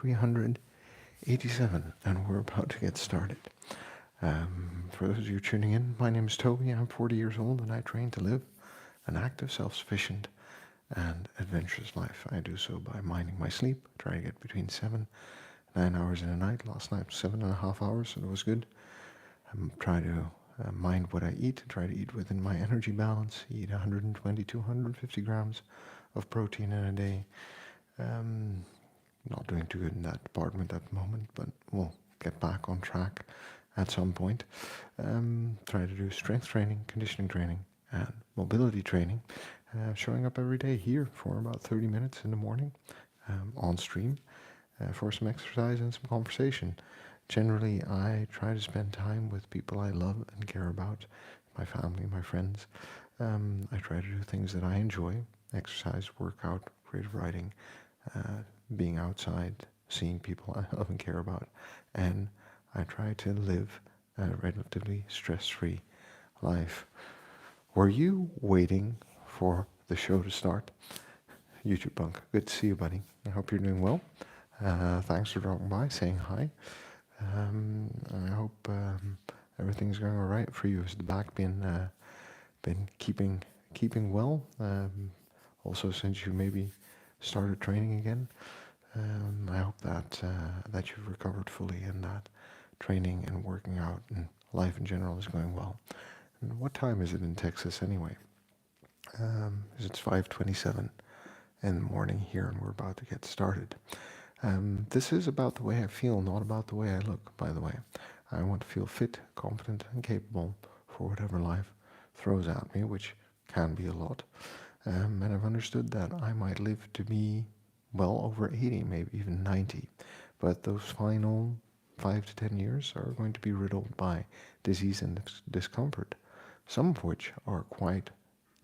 387, and we're about to get started. For those of you tuning in, my name is Toby. I'm 40 years old, and I train to live an active, self-sufficient, and adventurous life. I do so by minding my sleep. I try to get between 7 and 9 hours in a night. Last night, 7.5 hours, so that was good. Try to mind what I eat. Try to eat within my energy balance. Eat 120 to 150 grams of protein in a day. Um, Not doing too good in that department at the moment, but we'll get back on track at some point. Try to do strength training, conditioning training, and mobility training. Showing up every day here for about 30 minutes in the morning on stream for some exercise and some conversation. Generally, I try to spend time with people I love and care about, my family, my friends. I try to do things that I enjoy: exercise, workout, creative writing, being outside, seeing people I love and care about, and I try to live a relatively stress-free life. Were you waiting for the show to start? YouTube Punk, good to see you, buddy. I hope you're doing well. Thanks for dropping by, saying hi. I hope everything's going all right for you. Has the back been keeping well? Also, since you maybe started training again, I hope that you've recovered fully and that training and working out and life in general is going well. And what time is it in Texas anyway? It's 5:27 in the morning here, and we're about to get started. This is about the way I feel, not about the way I look, by the way. I want to feel fit, competent, and capable for whatever life throws at me, which can be a lot. And I've understood that I might live to be well over 80, maybe even 90. But those final 5 to 10 years are going to be riddled by disease and discomfort, some of which are quite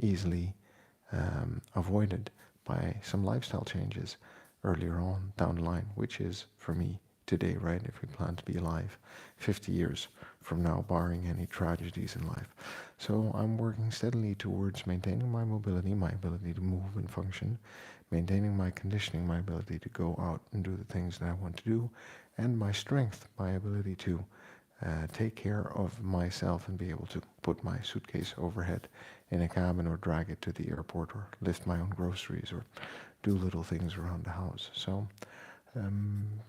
easily avoided by some lifestyle changes earlier on down the line, which is for me today, right? If we plan to be alive 50 years from now, barring any tragedies in life. So I'm working steadily towards maintaining my mobility, my ability to move and function, maintaining my conditioning, my ability to go out and do the things that I want to do, and my strength, my ability to take care of myself and be able to put my suitcase overhead in a cabin or drag it to the airport or lift my own groceries or do little things around the house. So,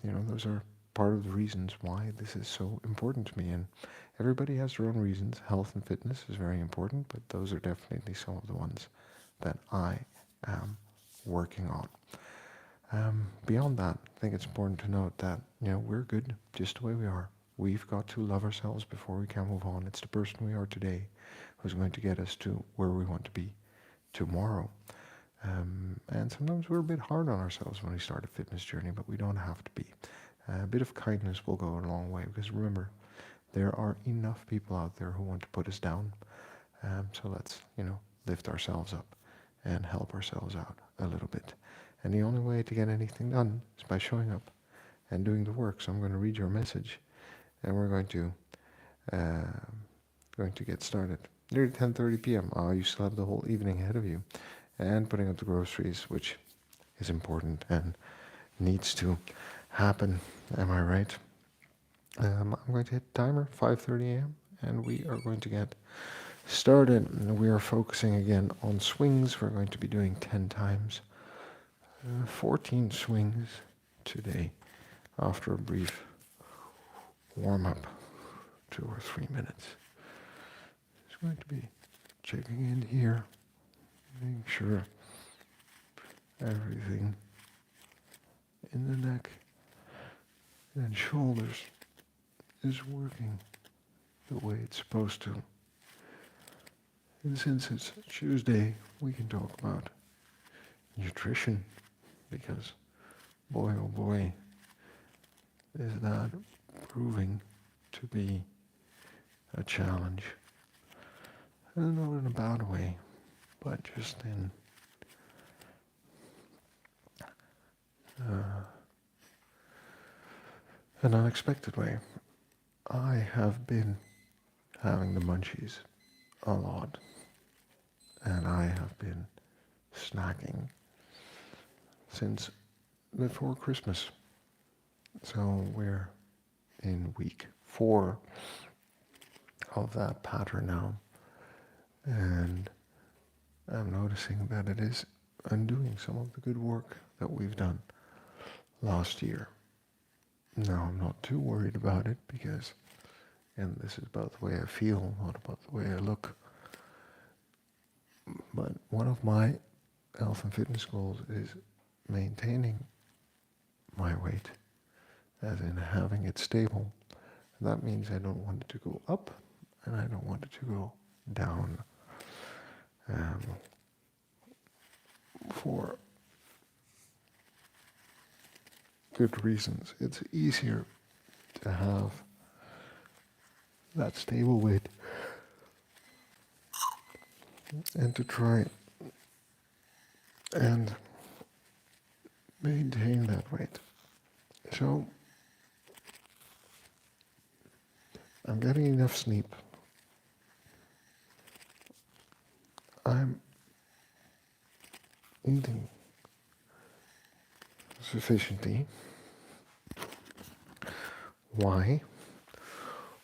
those are part of the reasons why this is so important to me. And everybody has their own reasons. Health and fitness is very important, but those are definitely some of the ones that I am working on. Beyond that, I think it's important to note that, we're good just the way we are. We've got to love ourselves before we can move on. It's the person we are today who's going to get us to where we want to be tomorrow. And sometimes we're a bit hard on ourselves when we start a fitness journey, but we don't have to be. A bit of kindness will go a long way, because remember, there are enough people out there who want to put us down. So let's, lift ourselves up and help ourselves out a little bit. And the only way to get anything done is by showing up and doing the work. So I'm going to read your message, and we're going to get started. Nearly 10:30 p.m. You still have the whole evening ahead of you, and putting up the groceries, which is important and needs to happen. Am I right? I'm going to hit the timer, 5:30 a.m., and we are going to get started. We are focusing again on swings. We're going to be doing 10 times, 14 swings today, after a brief warm-up, 2 or 3 minutes. Just going to be checking in here, making sure everything in the neck and shoulders is working the way it's supposed to. And since it's Tuesday, we can talk about nutrition, because boy oh boy, is that proving to be a challenge. And not in a bad way, but just in an unexpected way. I have been having the munchies a lot, and I have been snacking since before Christmas. So we're in week 4 of that pattern now. And I'm noticing that it is undoing some of the good work that we've done last year. Now, I'm not too worried about it because, and this is about the way I feel, not about the way I look. But one of my health and fitness goals is maintaining my weight, as in having it stable. And that means I don't want it to go up and I don't want it to go down. For good reasons. It's easier to have that stable weight and to try and maintain that weight. So I'm getting enough sleep. I'm eating sufficiently. Why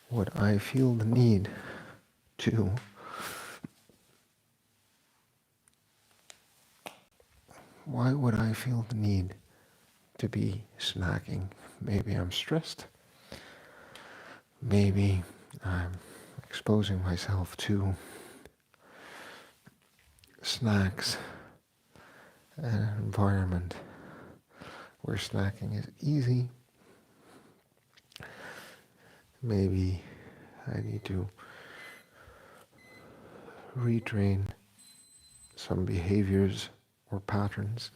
would I feel the need to be snacking? Maybe I'm stressed. Maybe I'm exposing myself to snacks and an environment where snacking is easy. Maybe I need to retrain some behaviors or patterns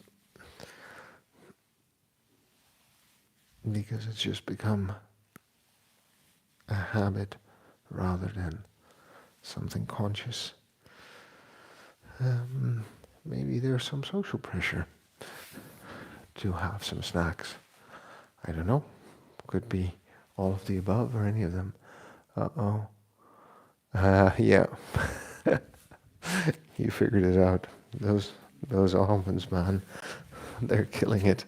because it's just become a habit rather than something conscious. Maybe there's some social pressure to have some snacks. I don't know. Could be all of the above or any of them. Uh-oh. Yeah. You figured it out. Those almonds, man. They're killing it.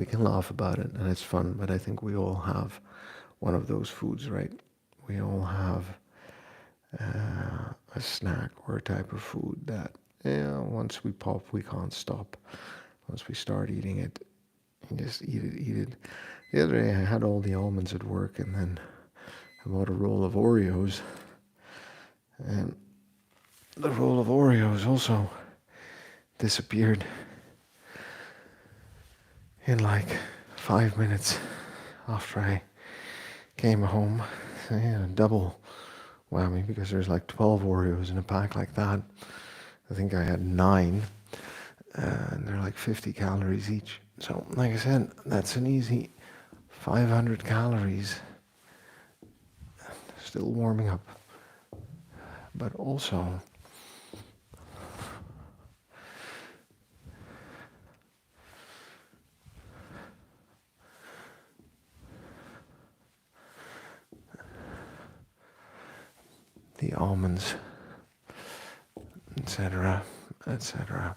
We can laugh about it and it's fun, but I think we all have one of those foods, right? We all have a snack or a type of food that once we pop, we can't stop. Once we start eating it, you just eat it. The other day I had all the almonds at work and then I bought a roll of Oreos. And the roll of Oreos also disappeared in like 5 minutes after I came home. So, yeah, double whammy because there's like 12 Oreos in a pack like that. I think I had 9 and they're like 50 calories each. So like I said, that's an easy 500 calories still warming up. But also the almonds, etc., etc.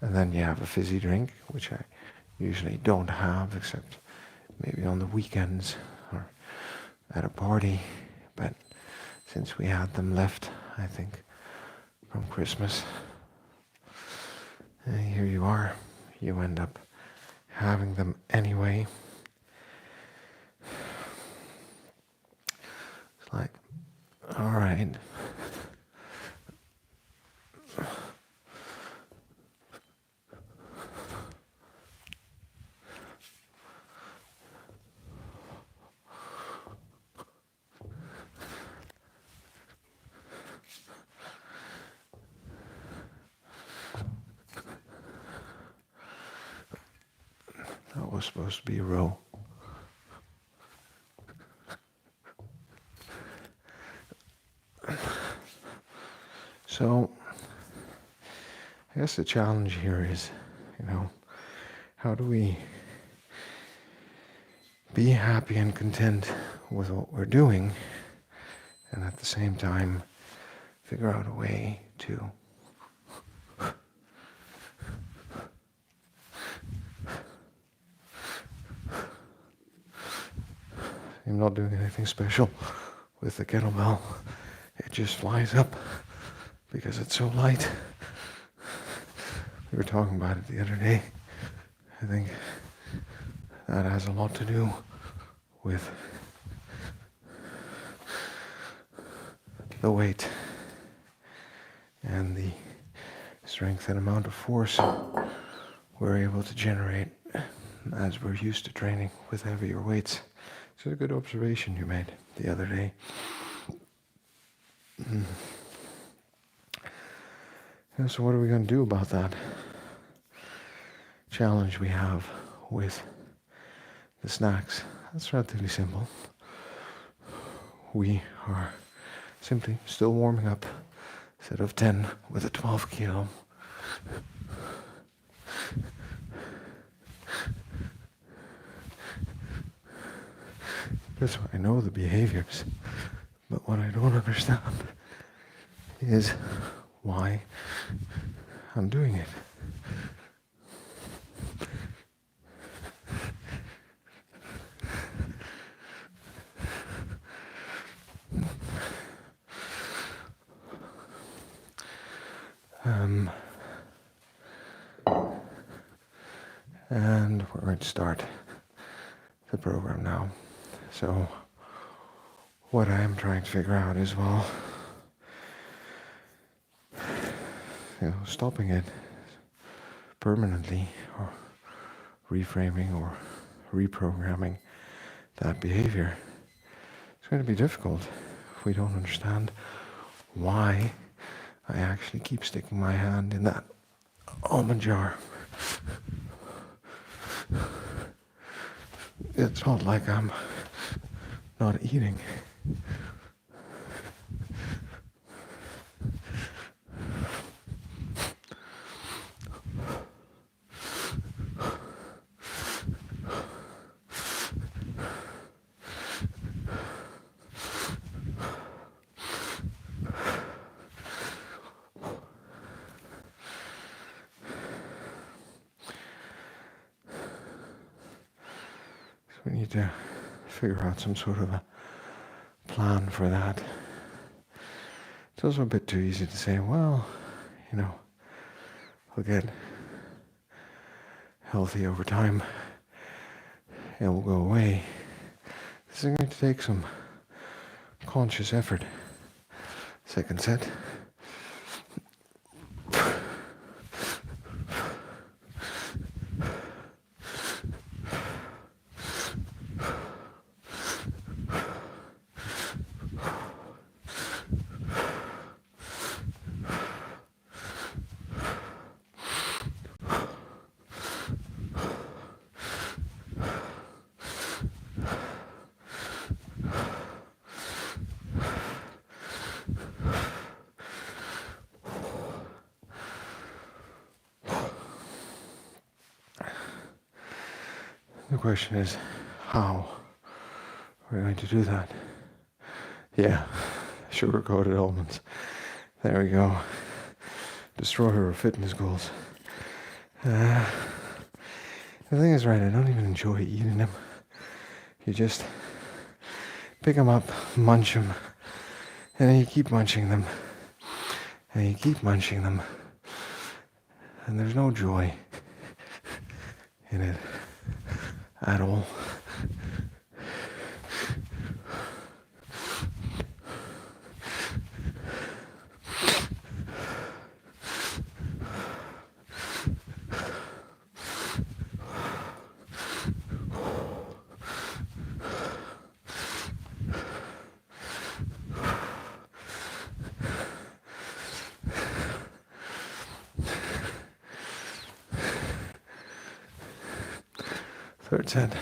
And then you have a fizzy drink, which I usually don't have except maybe on the weekends or at a party. But since we had them left, I think, from Christmas, here you are. You end up having them anyway. It's like, all right. That was supposed to be a row. So, I guess the challenge here is, how do we be happy and content with what we're doing and at the same time figure out a way to I'm not doing anything special with the kettlebell. It just flies up because it's so light. We were talking about it the other day. I think that has a lot to do with the weight and the strength and amount of force we're able to generate as we're used to training with heavier weights. So a good observation you made the other day. And so what are we going to do about that challenge we have with the snacks? That's relatively simple. We are simply still warming up, set of 10 with a 12 kilo. Because I know the behaviors, but what I don't understand is why I'm doing it. And we're going to start the program now. So what I am trying to figure out is, well, stopping it permanently or reframing or reprogramming that behavior. It's going to be difficult if we don't understand why I actually keep sticking my hand in that almond jar. It's not like I'm not eating. We need to figure out some sort of a plan for that. It's also a bit too easy to say, well, we'll get healthy over time. It will go away. This is going to take some conscious effort. Second set. The question is, how are we going to do that? Yeah, sugar-coated almonds. There we go. Destroyer of fitness goals. The thing is, right, I don't even enjoy eating them. You just pick them up, munch them, and then you keep munching them. And you keep munching them. And there's no joy in it at all. Third set.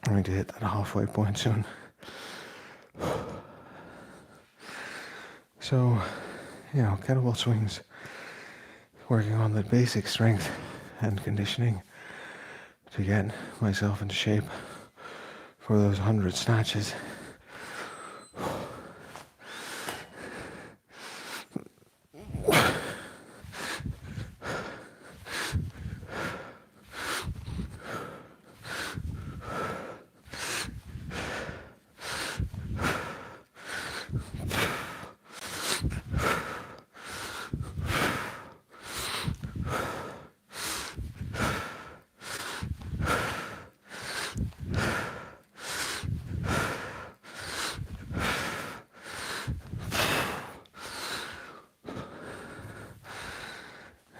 I'm going to hit that halfway point soon. So, kettlebell swings, working on the basic strength and conditioning to get myself into shape for those 100 snatches.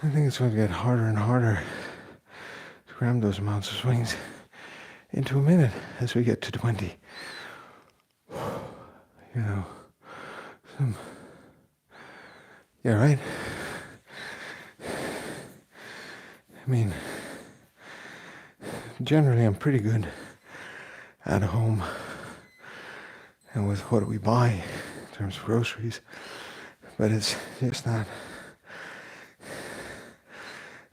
I think it's going to get harder and harder to cram those amounts of swings into a minute as we get to 20. You know, yeah, right? I mean, generally I'm pretty good at home and with what we buy in terms of groceries, but it's just not.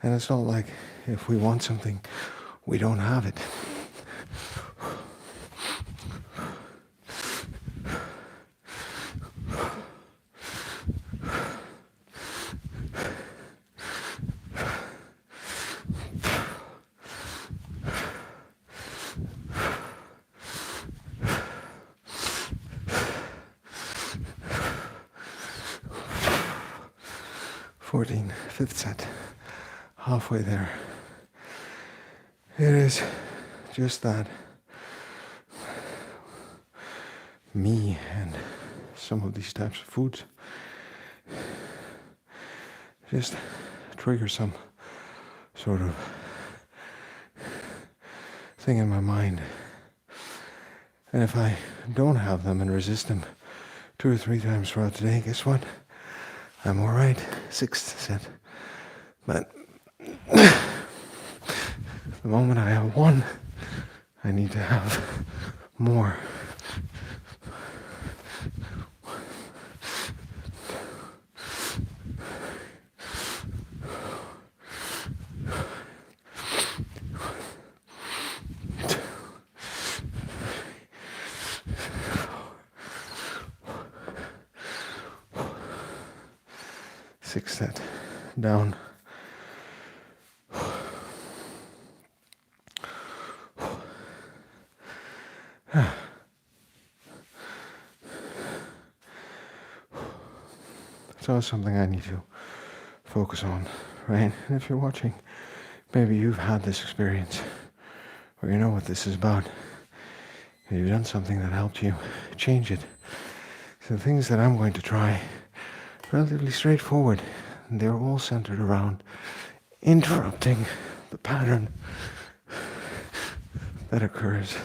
And it's not like if we want something, we don't have it. Fifth set, halfway there. It is just that me and some of these types of foods just trigger some sort of thing in my mind. And if I don't have them and resist them 2 or 3 times throughout the day, guess what? I'm alright, 6th set. But the moment I have one, I need to have more. Sixth set, down. So it's something I need to focus on, right? And if you're watching, maybe you've had this experience, or you know what this is about, and you've done something that helped you change it. So the things that I'm going to try, relatively straightforward, and they're all centered around interrupting the pattern that occurs.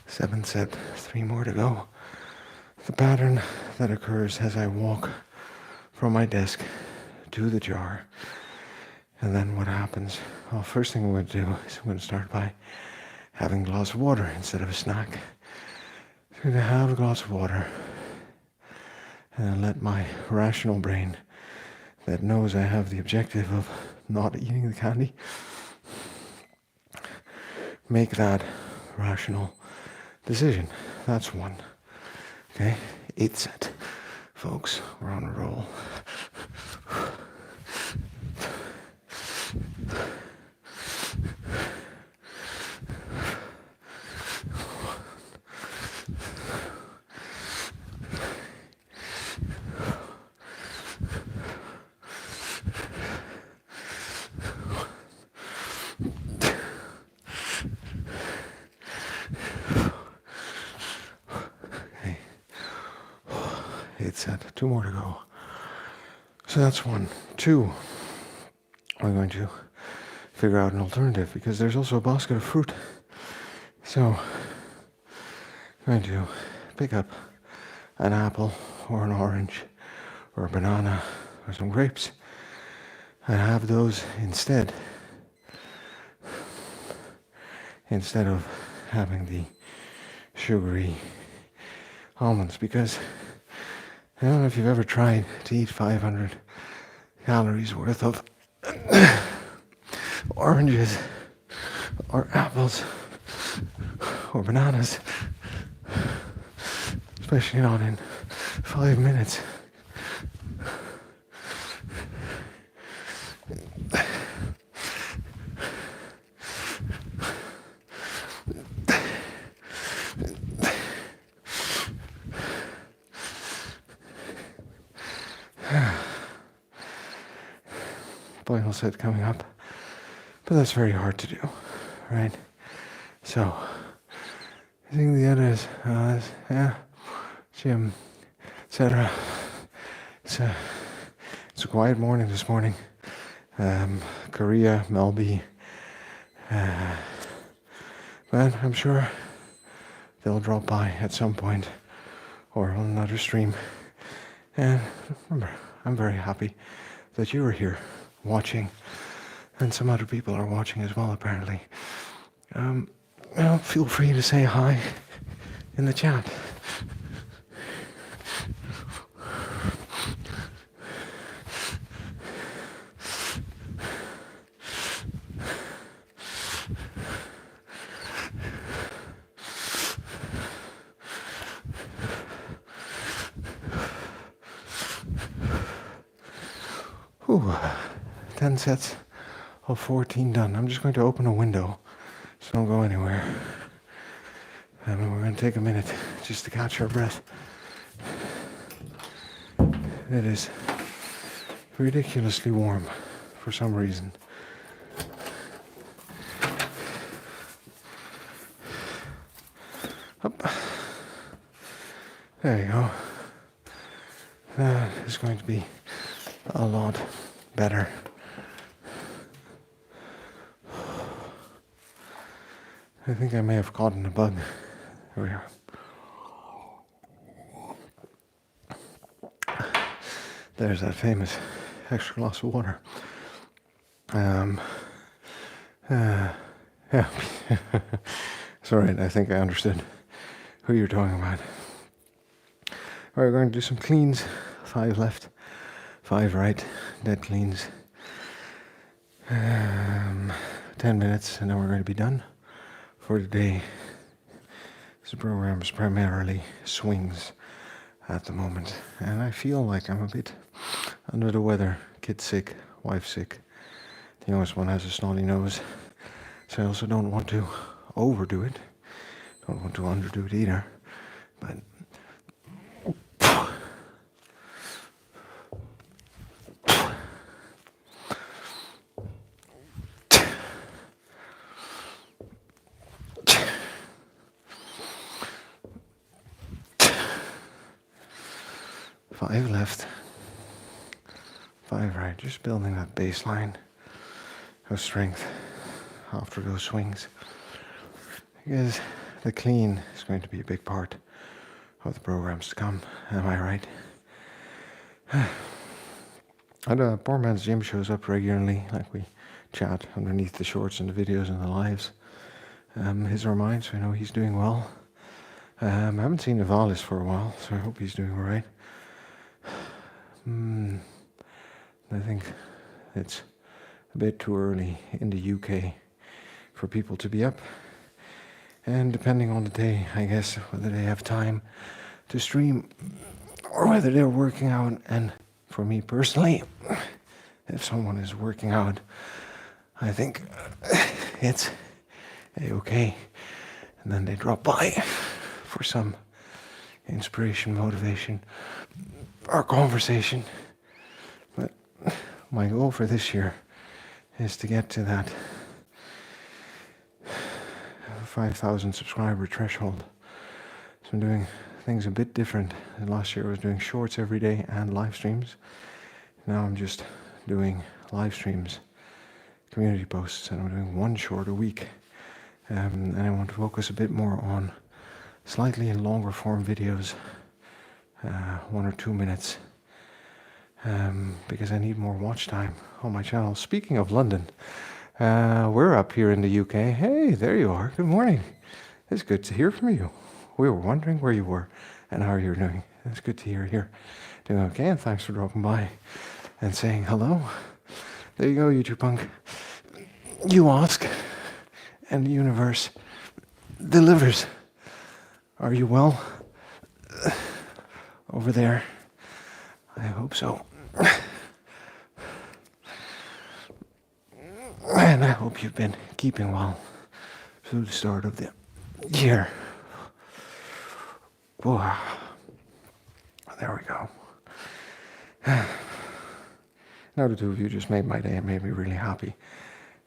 Seventh set, 3 more to go. The pattern that occurs as I walk from my desk to the jar. And then what happens? Well, first thing I'm going to do is I'm going to start by having a glass of water instead of a snack. I'm going to have a glass of water and then let my rational brain that knows I have the objective of not eating the candy make that rational decision. That's one. Okay? 8th set. Folks, we're on a roll. Set. 2 more to go. So that's 1. 2, I'm going to figure out an alternative because there's also a basket of fruit. So I'm going to pick up an apple or an orange or a banana or some grapes and have those instead of having the sugary almonds, because I don't know if you've ever tried to eat 500 calories worth of oranges or apples or bananas, especially not in 5 minutes. final set coming up. But that's very hard to do, right? So, I think the others, gym, etc. It's a quiet morning this morning. Korea, Melby, but I'm sure they'll drop by at some point or on another stream. And remember, I'm very happy that you are here watching, and some other people are watching as well, apparently. Feel free to say hi in the chat. Ooh, 10 sets of 14 done. I'm just going to open a window, so don't go anywhere. And we're going to take a minute just to catch our breath. It is ridiculously warm for some reason. Up. There you go. That is going to be a lot better. I think I may have caught in a bug. There we are. There's that famous extra glass of water. Yeah. It's alright, I think I understood who you're talking about. Alright, we're going to do some cleans. 5 left, 5 right, dead cleans. 10 minutes and then we're going to be done for the day. This program is primarily swings at the moment, and I feel like I'm a bit under the weather. Kid's sick, wife's sick. The youngest one has a snotty nose, so I also don't want to overdo it. Don't want to underdo it either, but 5 left, 5 right, just building that baseline of strength after those swings. Because the clean is going to be a big part of the programs to come, am I right? And Poor Man's Gym shows up regularly, like we chat underneath the shorts and the videos and the lives. His or mine, so I know he's doing well. I haven't seen Navalis for a while, so I hope he's doing alright. I think it's a bit too early in the UK for people to be up. And depending on the day, I guess, whether they have time to stream or whether they're working out. And for me personally, if someone is working out, I think it's a-okay. And then they drop by for some inspiration, motivation, or conversation. But my goal for this year is to get to that 5,000 subscriber threshold. So I'm doing things a bit different. Last year I was doing shorts every day and live streams. Now I'm just doing live streams, community posts, and I'm doing 1 short a week. And I want to focus a bit more on slightly longer form videos, 1 or 2 minutes, because I need more watch time on my channel. Speaking of London, we're up here in the UK. Hey, there you are. Good morning. It's good to hear from you. We were wondering where you were and how you're doing. It's good to hear you're doing okay, and thanks for dropping by and saying hello. There you go, YouTube punk. You ask, and the universe delivers. Are you well over there? I hope so. And I hope you've been keeping well through the start of the year. Whoa. There we go. Now the two of you just made my day and made me really happy.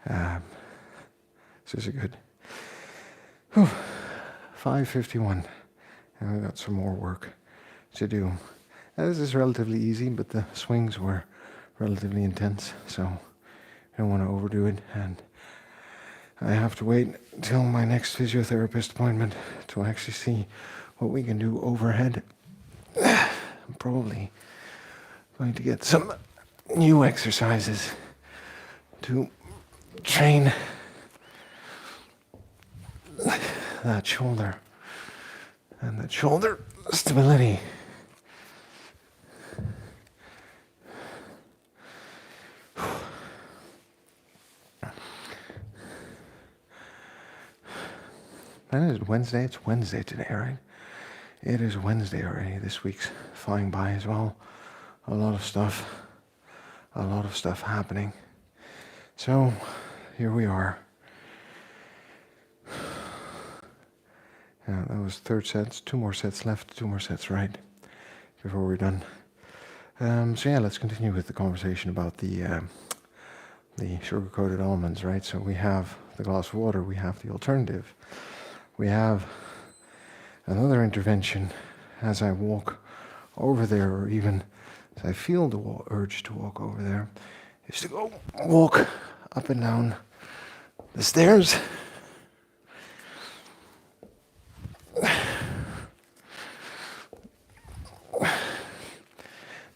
This is good. 5:51, and we've got some more work to do. This is relatively easy, but the swings were relatively intense, so I don't want to overdo it, and I have to wait till my next physiotherapist appointment to actually see what we can do overhead. I'm probably going to get some new exercises to train that shoulder and that shoulder stability. And is it Wednesday? It's Wednesday today, right? It is Wednesday already. This week's flying by as well. A lot of stuff happening. So here we are. That was third sets. 2 more sets left. 2 more sets right before we're done. So yeah, let's continue with the conversation about the sugar-coated almonds, right? So we have the glass of water. We have the alternative. We have another intervention as I walk over there, or even as I feel the urge to walk over there, is to go walk up and down the stairs.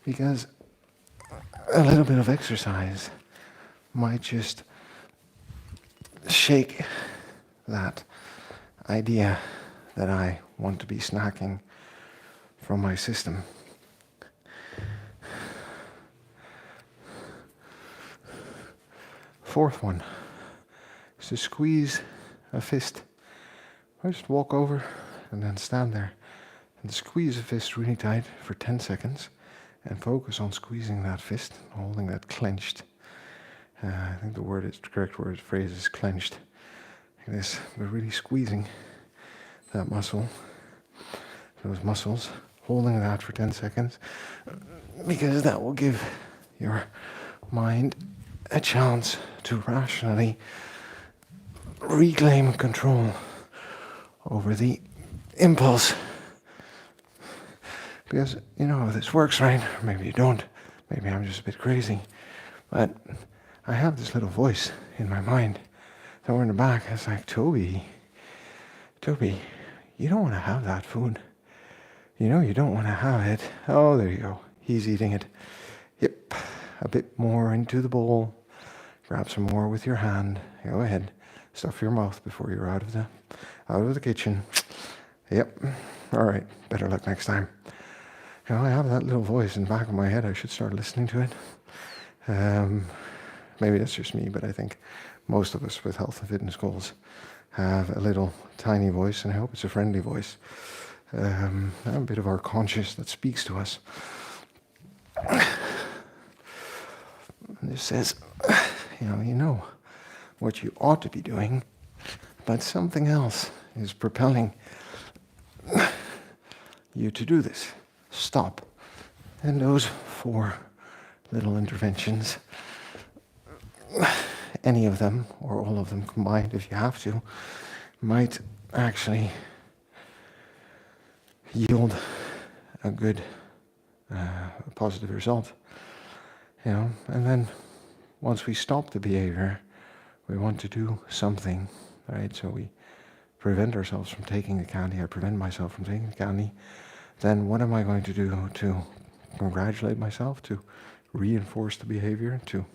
Because a little bit of exercise might just shake that idea that I want to be snacking from my system. Fourth one is to squeeze a fist. I just walk over and then stand there and squeeze a fist really tight for 10 seconds and focus on squeezing that fist, holding that clenched. I think the correct phrase is clenched. Like this, but really squeezing that muscle, those muscles, holding that for 10 seconds, because that will give your mind a chance to rationally reclaim control over the impulse. Because you know how this works, right? Or maybe you don't. Maybe I'm just a bit crazy. But I have this little voice in my mind somewhere in the back. It's like, Toby, you don't want to have that food. You know you don't want to have it. Oh, there you go. He's eating it. Yep. A bit more into the bowl. Grab some more with your hand. Go ahead. Stuff your mouth before you're out of the kitchen. Yep. All right. Better luck next time. You know, I have that little voice in the back of my head. I should start listening to it. Maybe that's just me, but I think most of us with health and fitness goals have a little tiny voice, and I hope it's a friendly voice. A bit of our conscious that speaks to us. And this says, you know what you ought to be doing, but something else is propelling you to do this. Stop. And those 4 little interventions, any of them or all of them combined, if you have to, might actually yield a good positive result. And then once we stop the behavior, we want to do something, right? So we prevent ourselves from taking the candy. I prevent myself from taking the candy. Then what am I going to do to congratulate myself, to reinforce the behavior, to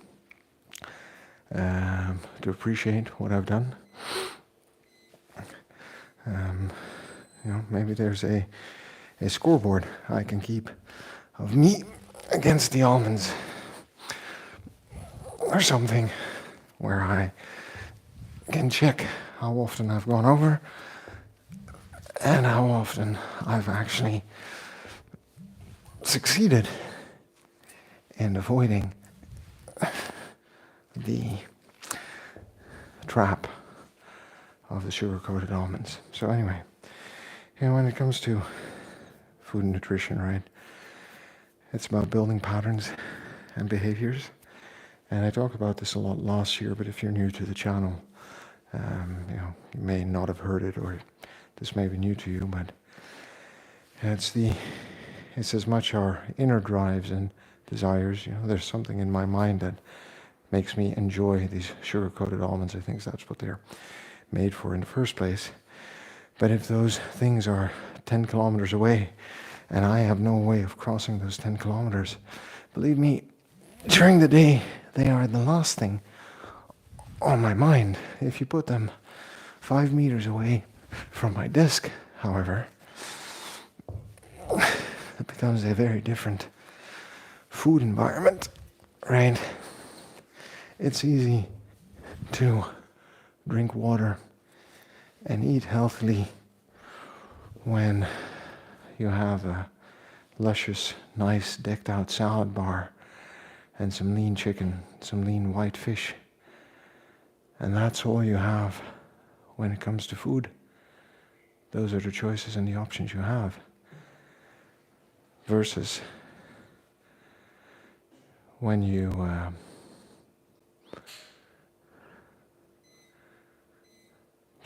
appreciate what I've done? Maybe there's a scoreboard I can keep of me against the almonds, or something where I can check how often I've gone over and how often I've actually succeeded in avoiding the trap of the sugar-coated almonds. So anyway, when it comes to food and nutrition, right, it's about building patterns and behaviors And I talked about this a lot last year, but if you're new to the channel, you may not have heard it, or this may be new to you, but it's as much our inner drives and desires. There's something in my mind that makes me enjoy these sugar-coated almonds. I think that's what they're made for in the first place. But if those things are 10 kilometers away, and I have no way of crossing those 10 kilometers, believe me, during the day, they are the last thing on my mind. If you put them 5 meters away from my desk, however, it becomes a very different food environment, right? It's easy to drink water and eat healthily when you have a luscious, nice, decked out salad bar and some lean chicken, some lean white fish. And that's all you have when it comes to food. Those are the choices and the options you have. Versus when you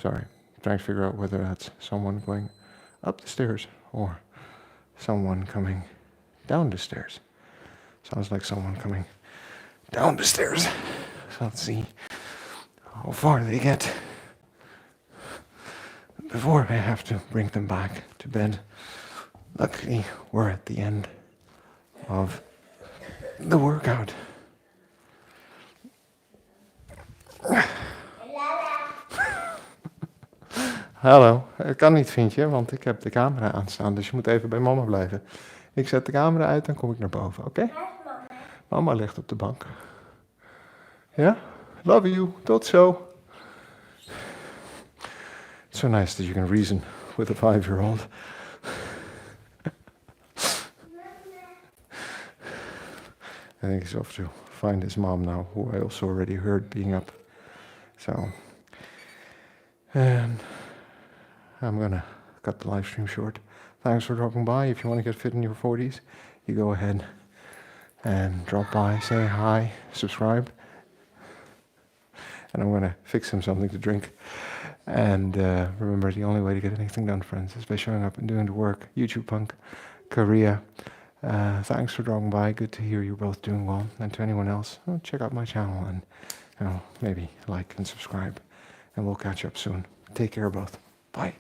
sorry, I'm trying to figure out whether that's someone going up the stairs or someone coming down the stairs. Sounds like someone coming down the stairs. So let's see how far they get before I have to bring them back to bed. Luckily, we're at the end of the workout. Hallo, het kan niet, vriendje, want ik heb de camera aanstaan, dus je moet even bij mama blijven. Ik zet de camera uit, dan kom ik naar boven, oké? Mama ligt op de bank. Ja? Love you. Tot zo. It's so nice that you can reason with a 5-year-old. I think he's off to find his mom now, who I also already heard being up. So, and I'm gonna cut the live stream short. Thanks for dropping by. If you want to get fit in your 40s, you go ahead and drop by, say hi, subscribe. And I'm gonna fix him something to drink. And remember, the only way to get anything done, friends, is by showing up and doing the work. YouTube Punk, Korea. Thanks for dropping by. Good to hear you're both doing well. And to anyone else, check out my channel and maybe like and subscribe. And we'll catch up soon. Take care, both. Bye.